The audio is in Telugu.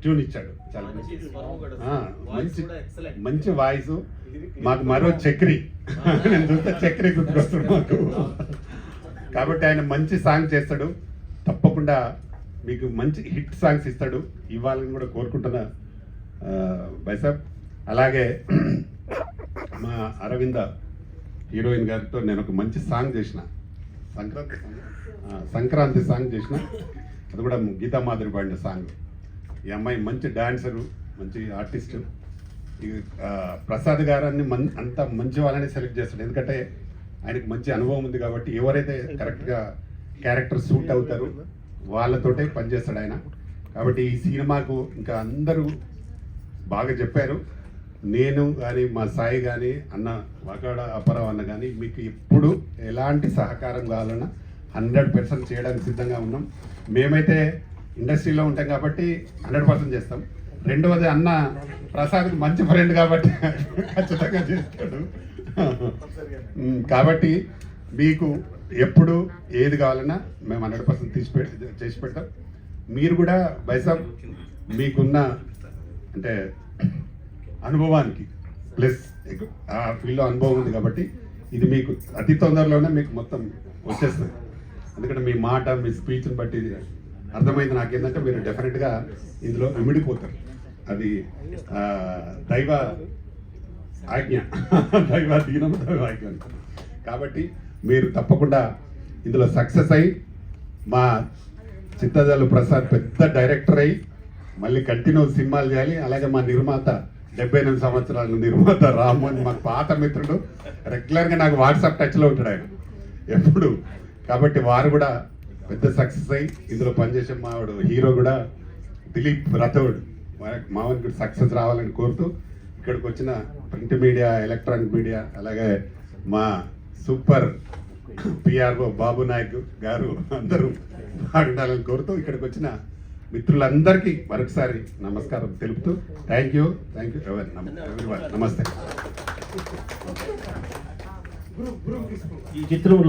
ట్యూన్ ఇచ్చాడు. చాలా మంచి మంచి వాయిస్. మాకు మరో చక్రి నేను చూస్తే చక్రి గుర్తుకొస్తాడు మాకు. కాబట్టి ఆయన మంచి సాంగ్ చేస్తాడు. తప్పకుండా మీకు మంచి హిట్ సాంగ్స్ ఇస్తాడు. ఇవ్వాలని కూడా కోరుకుంటున్నా బైసాబ్. అలాగే మా అరవింద హీరోయిన్ గారితో నేను ఒక మంచి సాంగ్ చేసిన, సంక్రాంతి సాంగ్ చేసిన. అది కూడా గీతా మాధురి పాడిన సాంగ్. ఈ అమ్మాయి మంచి డాన్సరు, మంచి ఆర్టిస్టు. ప్రసాద్ గారాన్ని అంత మంచి వాళ్ళని సెలెక్ట్ చేస్తాడు. ఎందుకంటే ఆయనకు మంచి అనుభవం ఉంది కాబట్టి ఎవరైతే కరెక్ట్గా క్యారెక్టర్ సూట్ అవుతారు వాళ్ళతోటే పనిచేస్తాడు ఆయన. కాబట్టి ఈ సినిమాకు ఇంకా అందరూ బాగా చెప్పారు. నేను కానీ మా సాయి కానీ అన్న వాకాడ అపరావ్ అన్న కానీ మీకు ఎప్పుడు ఎలాంటి సహకారం కావాలన్నా 100% చేయడానికి సిద్ధంగా ఉన్నాం. మేమైతే ఇండస్ట్రీలో ఉంటాం కాబట్టి 100% చేస్తాం. రెండవది అన్న ప్రసాద్కి మంచి ఫ్రెండ్ కాబట్టి ఖచ్చితంగా చేస్తాడు. కాబట్టి మీకు ఎప్పుడు ఏది కావాలన్నా మేము 100% చేసి పెడతాం. మీరు కూడా బైసాబ్ మీకున్న అంటే అనుభవానికి ప్లస్ ఆ ఫీల్డ్లో అనుభవం ఉంది కాబట్టి ఇది మీకు అతి తొందరలోనే మీకు మొత్తం వచ్చేస్తుంది. ఎందుకంటే మీ మాట, మీ స్పీచ్ని బట్టి ఇది అర్థమైంది నాకేంటంటే మీరు డెఫినెట్గా ఇందులో ఇమిడిపోతారు. అది దైవ ఆజ్ఞ, దైవాధీనం, దైవ ఆజ్ఞ. కాబట్టి మీరు తప్పకుండా ఇందులో సక్సెస్ అయ్యి మా చిత్తజల్లు ప్రసాద్ పెద్ద డైరెక్టర్ అయ్యి మళ్ళీ కంటిన్యూ సినిమాలు చేయాలి. అలాగే మా నిర్మాత 78 సంవత్సరాల నిర్మాత రామ్మోహన్ మాకు పాత మిత్రుడు, రెగ్యులర్గా నాకు వాట్సాప్ టచ్లో ఉంటాడు ఆయన ఎప్పుడు. కాబట్టి వారు కూడా పెద్ద సక్సెస్ అయ్యి ఇందులో పనిచేసే మావాడు హీరో కూడా దిలీప్ రథోడ్ మావానికి కూడా సక్సెస్ రావాలని కోరుతూ ఇక్కడికి వచ్చిన ప్రింట్ మీడియా, ఎలక్ట్రానిక్ మీడియా, అలాగే మా సూపర్ పిఆర్ఓ బాబు నాయక్ గారు అందరూ బాగుండాలని కోరుతూ ఇక్కడికి వచ్చిన మిత్రులందరికీ మరొకసారి నమస్కారం తెలుపుతూ థ్యాంక్ యూ ఎవరివన్. నమస్తే. ఈ చిత్రం